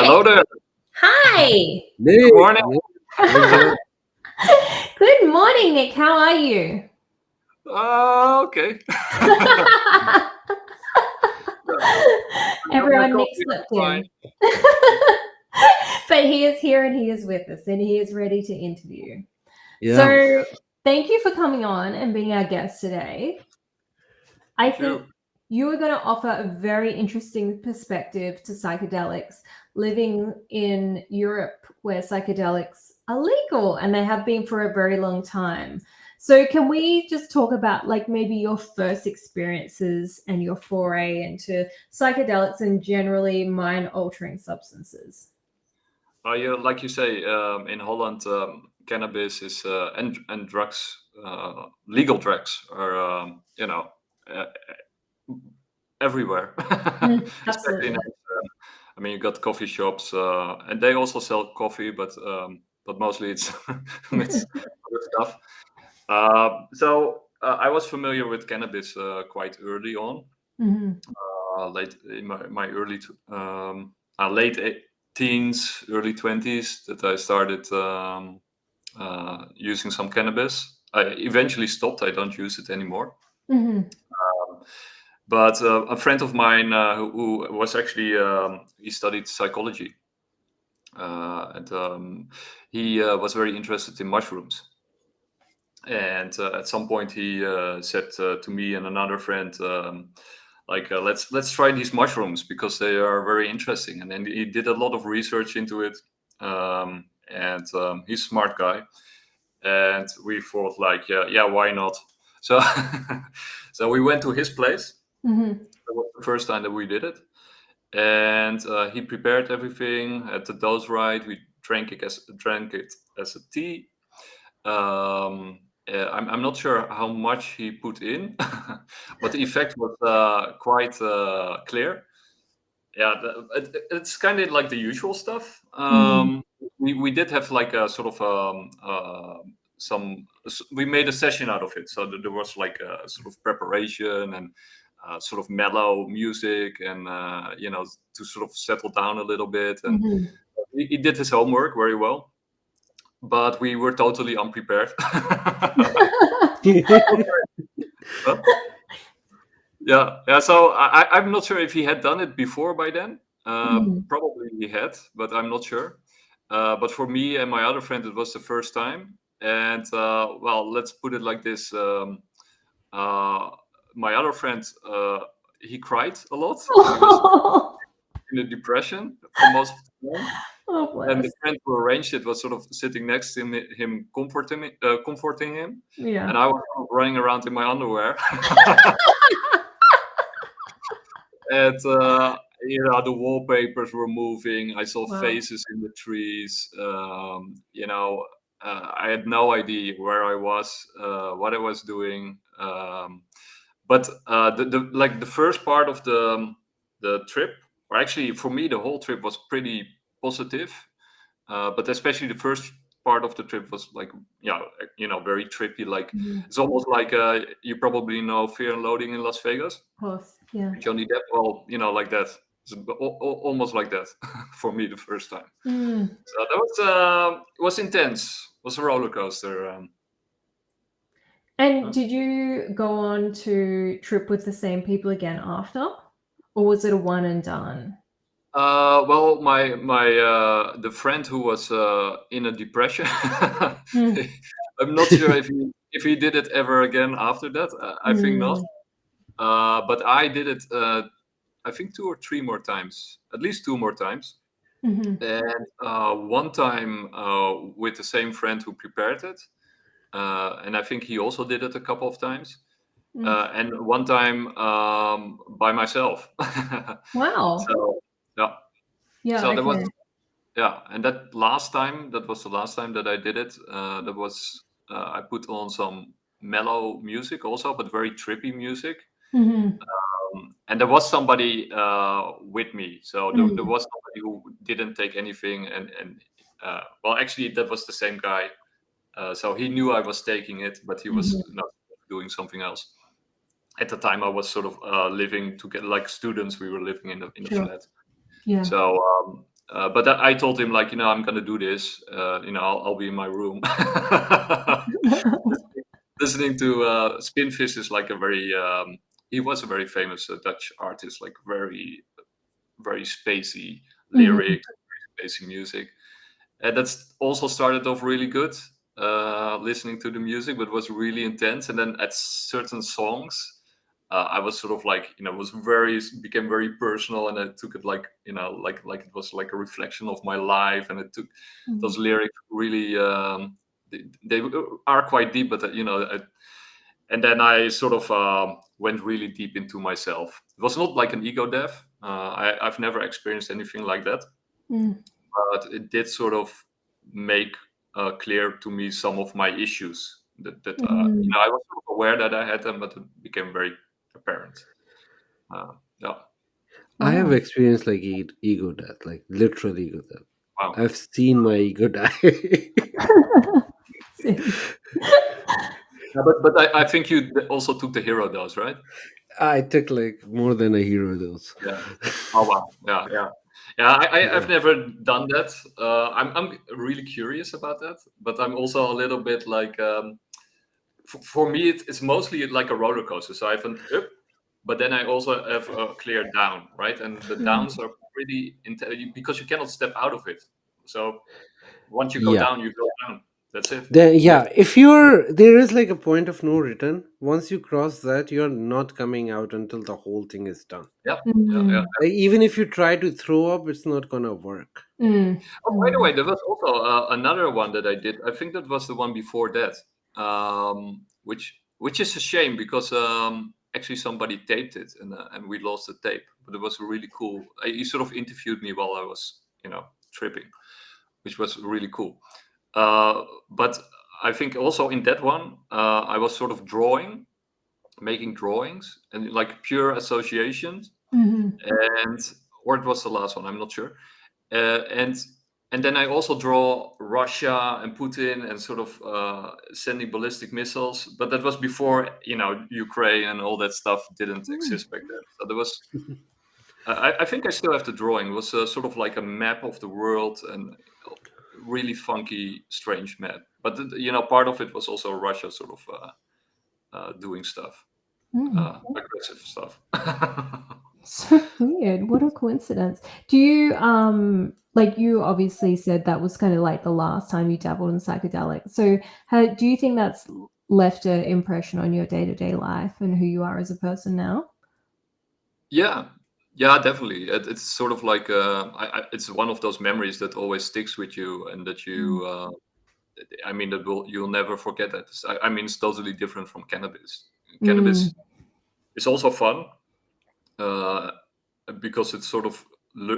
Hello there. Hi. Good Nick, morning. what's up? Good morning, Nick. How are you? Okay. Got my Everyone, Nick coffee. I'm slept fine. in. But he is here and he is with us and he is ready to interview. Yeah, So thank you for coming on and being our guest today. I Thank you. think you are going to offer a very interesting perspective to psychedelics living in Europe where psychedelics are legal and they have been for a very long time. So can we just talk about like maybe your first experiences and your foray into psychedelics and generally mind altering substances? Yeah, like you say, in Holland, cannabis is and drugs, legal drugs are uh, everywhere. Especially in Absolutely. I mean, you got coffee shops, and they also sell coffee, but mostly it's it's other stuff. So I was familiar with cannabis quite early on, Mhm. late in my late teens, early 20s, that I started using some cannabis. I eventually stopped. I don't use it anymore. Mhm. But a friend of mine who was actually he studied psychology, and he was very interested in mushrooms. And at some point, he said to me and another friend, let's try these mushrooms because they are very interesting. And then he did a lot of research into it, and he's a smart guy. And we thought, like, yeah, why not? So, so we went to his place. Mhm. That was the first time that we did it, and he prepared everything, had the dose right. We drank it as a tea. I'm not sure how much he put in, but the effect was quite clear. Yeah, it's kind of like the usual stuff. Mhm. We did have like a sort of we made a session out of it, so there was like a sort of preparation and sort of mellow music, and to sort of settle down a little bit. And Mhm. he did his homework very well, but we were totally unprepared. Huh? Yeah. So I'm not sure if he had done it before by then. Mhm. Probably he had, but I'm not sure. But for me and my other friend, it was the first time. And well, let's put it like this: uh, my other friend, he cried a lot. He was in a depression for most of the time. Oh, And the bless. friend who arranged it was sort of sitting next to him comforting him, Yeah. and I was running around in my underwear. And the wallpapers were moving. I saw Wow. faces in the trees. I had no idea where I was, what I was doing. But the first part of the trip, or actually for me, the whole trip was pretty positive. But especially the first part of the trip was like, yeah, very trippy. Like Mhm. it's almost like you probably know Fear and Loading in Las Vegas. Of course. Yeah. Johnny Depp, well, like that. It's almost like that for me the first time. Mm. So that was intense. It was a roller coaster. And did you go on to trip with the same people again after, or was it a one and done? Well, my the friend who was in a depression. Mm. I'm not sure if he did it ever again after that. I think not. Mm. But I did it. I think 2 or 3 more times, at least 2 more times. Mhm. And one time with the same friend who prepared it, and I think he also did it a couple of times. Mm. And one time by myself. Wow. So yeah, Yeah. so there was Okay. yeah, and that was the last time that I did it. That was I put on some mellow music also, but very trippy music. Mhm. And there was somebody with me, so there Mm. was somebody who didn't take anything, and well, actually, that was the same guy. So he knew I was taking it, but he was Mhm. not doing something else. At the time, I was sort of living together, like students. We were living in a Sure. flat. Yeah. So But I told him, like, I'm gonna do this. I'll be in my room. Listening to Spinvis is like a very he was a very famous Dutch artist, like very very spacey Mhm. lyrics, spacey music. And that's also started off really good, listening to the music, but was really intense. And then at certain songs, I was sort of like, was very became very personal, and I took it like, like it was like a reflection of my life, and it took Mhm. those lyrics really. They are quite deep, but and then I sort of went really deep into myself. It was not like an ego death. I've never experienced anything like that, Mm. but it did sort of make clear to me some of my issues Mm. I was sort of aware that I had them, but it became very apparent. Yeah. I have Wow. experienced like ego death, like literal ego death. Wow. I've seen my ego die. Same. Yeah, but I think you also took the hero dose, right? I took like more than a hero dose. Yeah. Oh wow. Yeah, yeah. Yeah, I've Yeah. never done that. I'm really curious about that, but I'm also a little bit like for me it's mostly like a roller coaster. So I have an up, but then I also have a clear down, right? And the Mm. downs are pretty because you cannot step out of it. So once you go Yeah. down, you go down. That's it. Yeah, if there is like a point of no return. Once you cross that, you're not coming out until the whole thing is done. Yeah. Yeah. Yeah. Mm. Like, even if you try to throw up, it's not gonna work. Mm. Oh, by the Mm. way, there was also another one that I did. I think that was the one before that, which is a shame because actually somebody taped it, and we lost the tape. But it was really cool. He sort of interviewed me while I was tripping, which was really cool. But I think also in that one, I was sort of making drawings, and like pure associations, Mhm. and or it was the last one. I'm not sure. And then I also draw Russia and Putin and sort of sending ballistic missiles, but that was before Ukraine and all that stuff didn't Mm. exist back then. So there was I think I still have the drawing. It was sort of like a map of the world, and really funky, strange map. But part of it was also Russia sort of doing stuff, Mm. aggressive stuff. So weird. What a coincidence. Do you like you obviously said that was kind of like the last time you dabbled in psychedelics. So do you think that's left an impression on your day-to-day life and who you are as a person now? Yeah, yeah, definitely. It's sort of like it's one of those memories that always sticks with you, and that Mm. you. I mean, you'll never forget that. I mean, it's totally different from cannabis. Mm. Cannabis is also fun uh, because it's sort of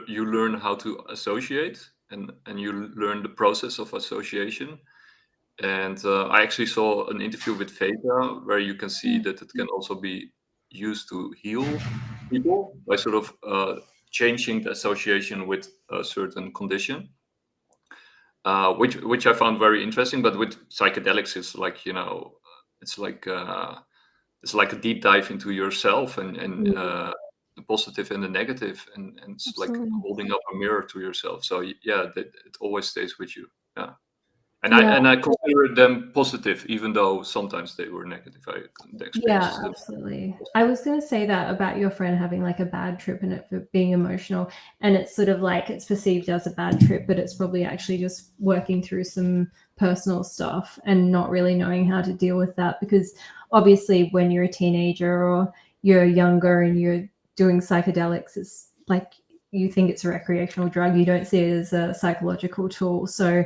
you learn how to associate, and you learn the process of association. And I actually saw an interview with Veda where you can see that it can also be used to heal people by sort of changing the association with a certain condition, which I found very interesting. But with psychedelics, it's like it's like it's like a deep dive into yourself, and Mm. the positive and the negative, and it's like Absolutely. holding up a mirror to yourself. So yeah, it always stays with you. Yeah. And I Yeah. and I consider them positive, even though sometimes they were negative. The Yeah, experiences. absolutely. I was going to say that about your friend having like a bad trip and it for being emotional. And it's sort of like it's perceived as a bad trip, but it's probably actually just working through some personal stuff and not really knowing how to deal with that. Because obviously, when you're a teenager or you're younger and you're doing psychedelics, it's like you think it's a recreational drug, you don't see it as a psychological tool. So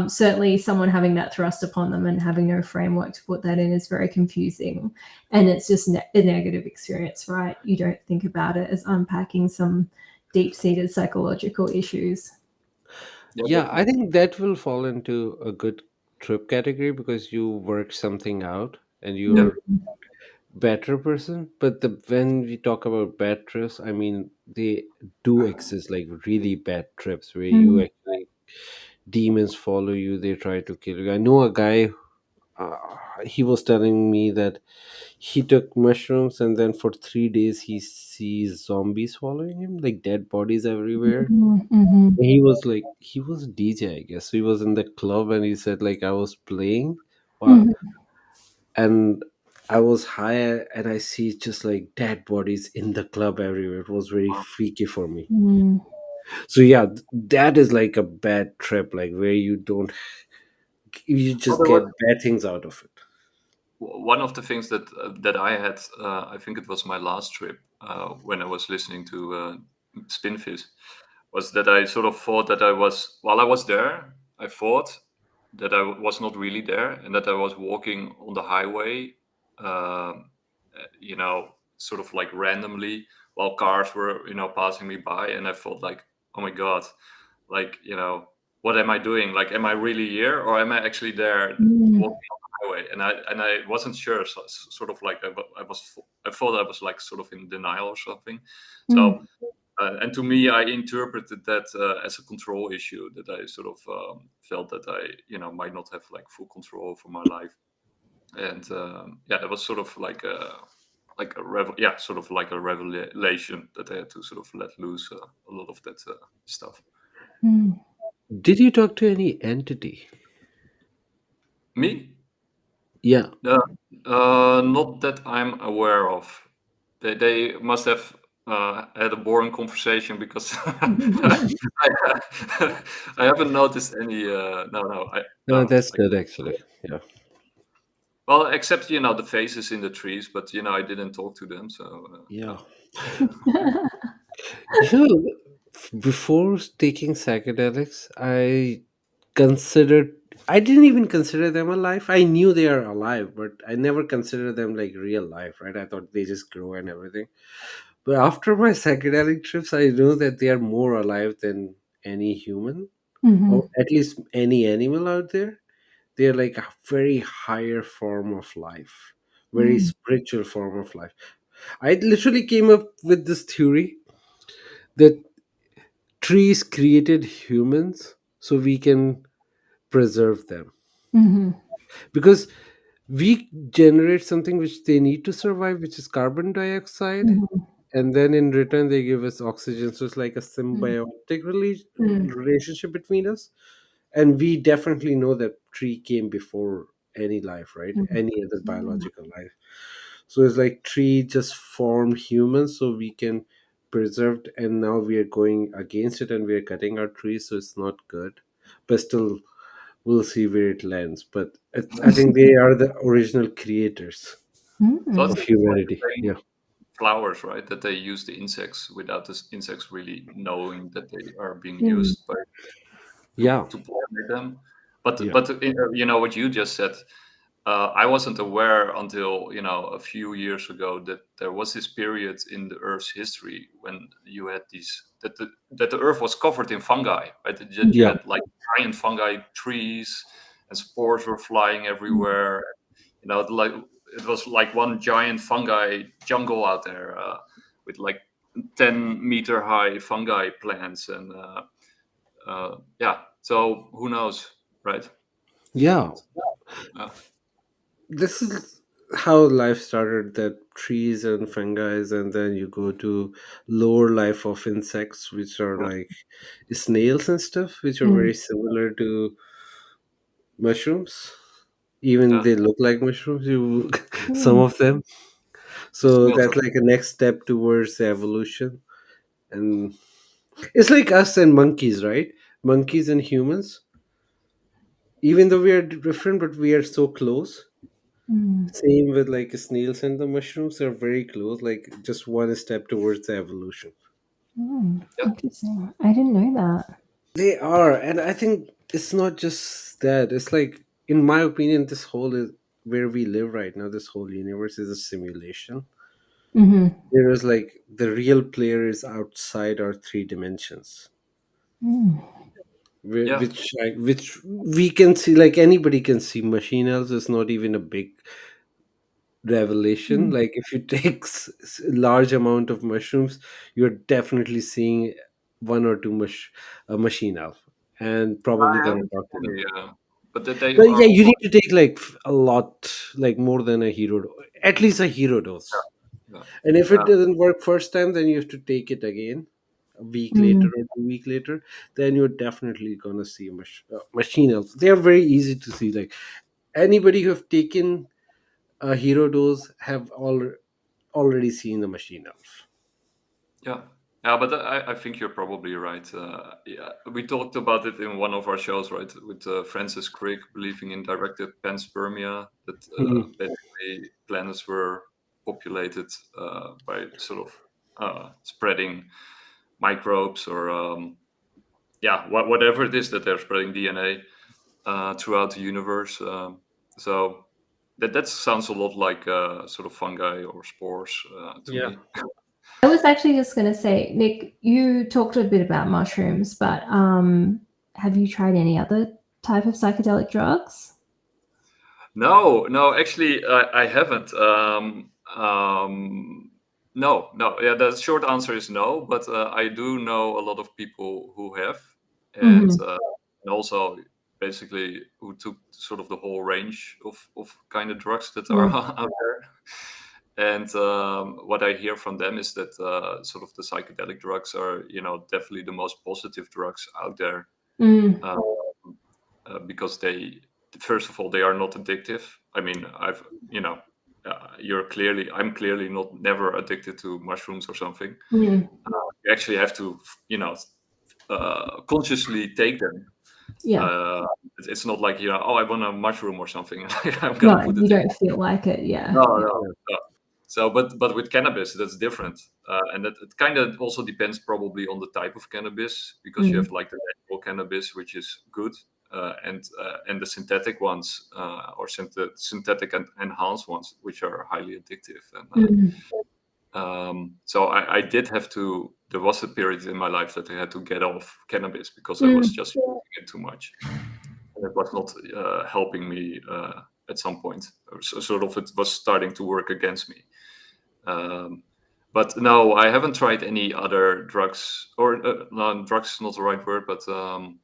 certainly someone having that thrust upon them and having no framework to put that in is very confusing, and it's just a negative experience, right? You don't think about it as unpacking some deep-seated psychological issues. Yeah, Yeah, I definitely. think that will fall into a good trip category because you work something out and Yeah, you're better person. But when we talk about bad trips, I mean they do exist, like really bad trips where you Mm. actually demons follow you, they try to kill you. I know a guy, he was telling me that he took mushrooms and then for 3 days he sees zombies following him, like dead bodies everywhere. Mm-hmm. He was like, he was DJ, I guess. He was in the club and he said like I was playing, wow, Mm-hmm. and I was high and I see just like dead bodies in the club everywhere. It was very freaky for me. Mm-hmm. So yeah, that is like a bad trip, like where you don't, you Well, just there was get bad things out of it. one of the things that I had. I think it was my last trip when I was listening to Spinfish, was that I sort of thought that I was while I was there. I thought that I was not really there, and that I was walking on the highway, sort of like randomly while cars were passing me by, and I felt like, oh my god, like what am I doing? Like, am I really here, or am I actually there walking on the highway? And I wasn't sure. So, sort of like I thought I was like sort of in denial or something. Mm-hmm. So and to me, I interpreted that as a control issue, that I sort of felt that I might not have like full control over my life. And yeah, that was sort of sort of like a revelation that I had to sort of let loose a lot of that stuff. Mm-hmm. Did you talk to any entity? Me? Yeah. Uh, Not that I'm aware of. They must have had a boring conversation, because I haven't noticed any. No, No, no. that's good actually. Yeah. Well, except the faces in the trees, but I didn't talk to them, so Yeah. no. You know, before taking psychedelics, considered I didn't even consider them alive. I knew they are alive, but I never considered them like real life, right? I thought they just grow and everything. But after my psychedelic trips, I know that they are more alive than any human, or at least any animal out there. They're like a very higher form of life, very Mm-hmm. spiritual form of life. I literally came up with this theory that trees created humans so we can preserve them, Mm-hmm. because we generate something which they need to survive, which is carbon dioxide, and then in return they give us oxygen. So it's like a symbiotic relationship between us. And we definitely know that tree came before any life, right? Any other biological life. So it's like tree just formed humans so we can preserve, and now we are going against it and we are cutting our trees, so it's not good. But still, we'll see where it lands. But I think they are the original creators So Mm-hmm. of it's like humanity. saying Yeah. flowers, right? That they use the insects without the insects really knowing that they are being Mm-hmm. used by to Yeah. to pollinate them. But Yeah. what you just said, I wasn't aware until a few years ago that there was this period in the Earth's history when you had that the Earth was covered in fungi, right? That you Yeah. had like giant fungi trees, and spores were flying everywhere. Like it was like one giant fungi jungle out there, with like 10-meter high fungi plants, and yeah. So who knows, right? Yeah. Uh, This is how life started, that trees and fungi, and then you go to lower life of insects, which are like snails and stuff, which are very similar to mushrooms. Even yeah. they look like mushrooms, you some Mm-hmm. of them. The So snails that's are. like a next step towards evolution. And it's like us and monkeys, right? Monkeys and humans, even though we are different, but we are so close. Same with like snails and the mushrooms, are very close, like just one step towards the evolution. Yeah. Interesting. I didn't know that. They are, and I think it's not just that. It's like, in my opinion, this whole is where we live right now. This whole universe is a simulation. Mm-hmm. There is like the real player is outside our three dimensions, Yeah. which we can see. Like anybody can see. Machine else is not even a big revelation. Like if you take large amount of mushrooms, you're definitely seeing one or two a machine elf, and probably I gonna haven't talk to seen them. any. but that they But are yeah, you all need to take like a lot, like more than a at least a hero dose. yeah, And if it yeah, doesn't work first time, then you have to take it again a week later or 2 week later. Then you're definitely gonna see machine elves. They are very easy to see. Like anybody who have taken a hero dose have already seen the machine elf. yeah. Yeah, but I think you're probably right. Yeah, we talked about it in one of our shows, right, with Francis Crick believing in directed panspermia, that Mhm. basically planets were populated by sort of spreading microbes or yeah, whatever it is that they're spreading DNA throughout the universe. So that sounds a lot like sort of fungi or spores to Yeah. me. I was actually just going to say, Nick, you talked a bit about mushrooms, but have you tried any other type of psychedelic drugs? No, actually, I haven't. No. Yeah, the short answer is no, but I do know a lot of people who have, Hmm. and also basically who took sort of the whole range of kind of drugs that are Mm. out there. And what I hear from them is that sort of the psychedelic drugs are, definitely the most positive drugs out there. Mm. Um, because they, first of all, they are not addictive. I mean, I'm clearly not never addicted to mushrooms or something. Mm. You actually have to, consciously take them. Yeah. It's not like, oh, I want a mushroom or something. I'm gonna No, put you it in. don't feel like it. Yeah. No, Yeah. no, no. So, but with cannabis, that's different, and that it kind of also depends probably on the type of cannabis, because you Mm. have like the natural cannabis, which is good, and the synthetic ones, or synthetic and enhanced ones, which are highly addictive. And Mm. so I did have to. There was a period in my life that I had to get off cannabis because I was Mm. just using it too much, and it was not helping me at some point. So sort of, it was starting to work against me. Um, but no, I haven't tried any other drugs, or no, drugs is not the right word, but um,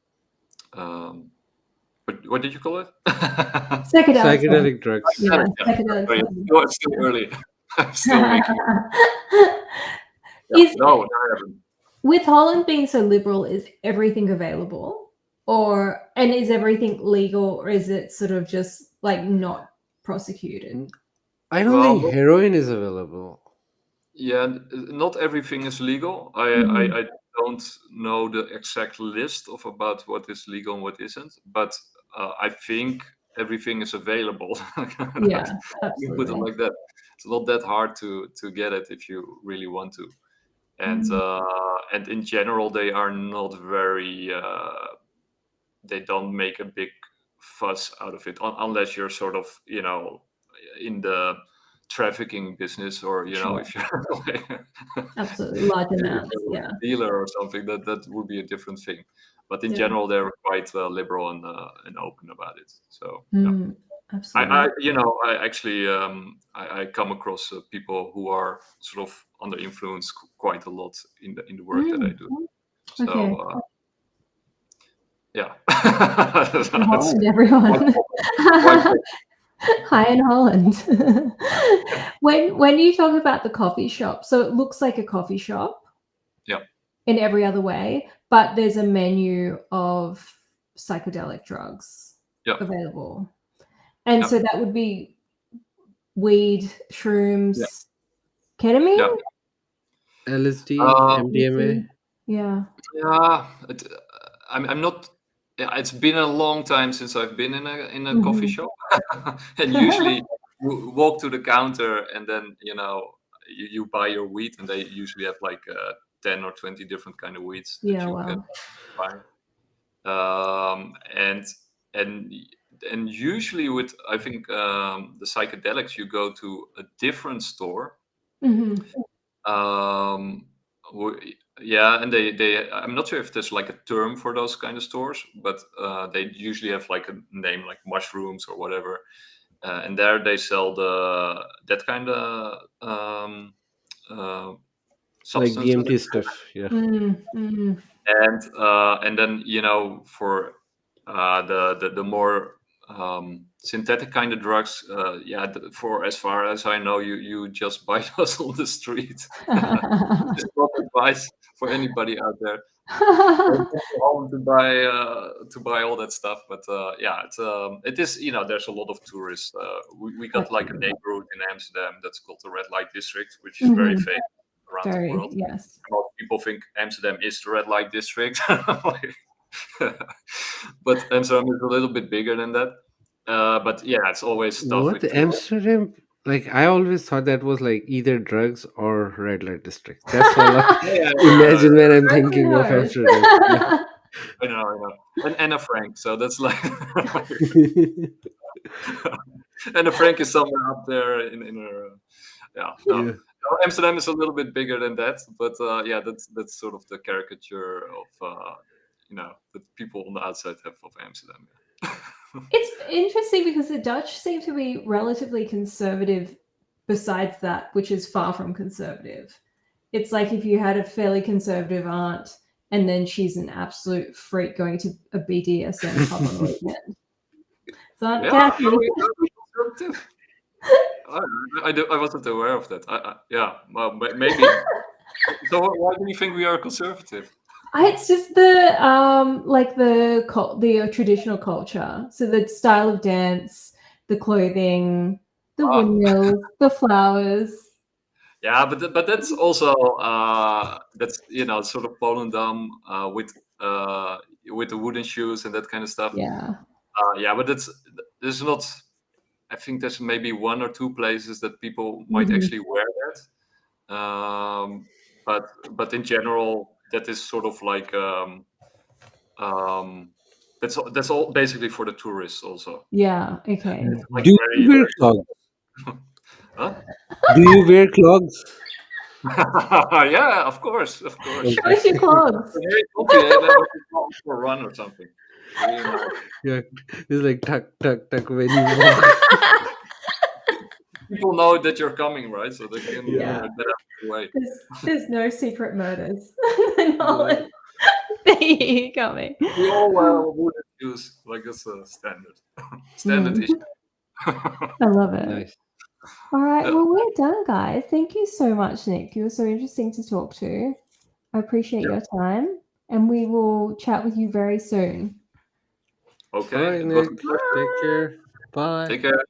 what did you call it? Psychedelic drugs. Psychedelic drugs. Yeah. Yeah, Psychedelic sorry, drugs. it's still early. I'm still waking up. Yeah, Is no, I haven't. with Holland being so liberal, is everything available, and is everything legal, or is it sort of just like not prosecuted? I don't Well, think heroin is available. yeah, not everything is legal. Mhm. I don't know the exact list of about what is legal and what isn't, but I think everything is available. Yeah, You put it absolutely. like that. It's not that hard to get it if you really want to. Mm. And in general, they are not very. They don't make a big fuss out of it, unless you're sort of, in the trafficking business, or Sure. if you're like Absolutely. Large if amounts. you're Yeah. a dealer or something, that would be a different thing. But in Yeah. general, they're quite liberal and open about it. So yeah. Mm. I Absolutely. I actually I come across people who are sort of under influence quite a lot in the work that I Mm. do. Okay. So yeah, In That's Holland, quite everyone. quite Hi in Holland. When you talk about the coffee shop, so it looks like a coffee shop yeah, in every other way, but there's a menu of psychedelic drugs yeah, available. And yeah, so that would be weed, yeah, shrooms, yeah. ketamine, LSD, Uh, MDMA. LSD. Yeah. yeah, I'm not. Yeah, it's been a long time since I've been in a coffee Mhm. shop, and usually you walk to the counter, and then you buy your weed, and they usually have like 10 or 20 different kind of weeds that Yeah, you can wow. buy. And and and usually with, I think, the psychedelics, you go to a different store. Mhm. Um, yeah, and I'm not sure if there's like a term for those kind of stores, but they usually have like a name like mushrooms or whatever, and there they sell that kind of uh, Like substances. DMT stuff. Yeah. Mm, mm, And then for the more synthetic kind of drugs, for as far as I know, you just buy those on the street. Just not advice for anybody out there. Don't go to Holland to buy all that stuff, but it is, there's a lot of tourists. We got like a neighborhood in Amsterdam that's called the red light district, which is very famous around the world. Yes. Most people think Amsterdam is the red light district, but Amsterdam is a little bit bigger than that. But yeah, it's always tough. What Amsterdam? Like I always thought that was like either drugs or red light district. That's all I imagine when I'm thinking of Amsterdam. Yeah. I know. And Anna Frank, so that's like Anna Frank is somewhere up there in her. No, Amsterdam is a little bit bigger than that, but that's sort of the caricature of that people on the outside have of Amsterdam. It's interesting because the Dutch seem to be relatively conservative besides that, which is far from conservative. It's like if you had a fairly conservative aunt and then she's an absolute freak going to a BDSM club on the weekend. So conservative. I wasn't aware of that. Well, maybe. So why do you think we are conservative? It's just the the traditional culture. So the style of dance, the clothing, the windmills, the flowers. Yeah, but that's also that's sort of Volendam with the wooden shoes and that kind of stuff. Yeah. But there's not. I think there's maybe one or two places that people might actually wear that. But in general, that is sort of like that's all basically for the tourists also. Yeah. Okay. Like Do you wear clogs? Huh? Do you wear clogs? Yeah, of course. Show us your clogs. For a run or something. Yeah, it's like tuck when you walk. People know that you're coming, right? So they can get out of the way. There's no secret murders. They coming. We all wear wooden shoes, like it's a standard issue. I love it. Nice. All right, well, we're done, guys. Thank you so much, Nick. You were so interesting to talk to. I appreciate your time, and we will chat with you very soon. Okay. Bye, Nick. Take care. Bye. Take care.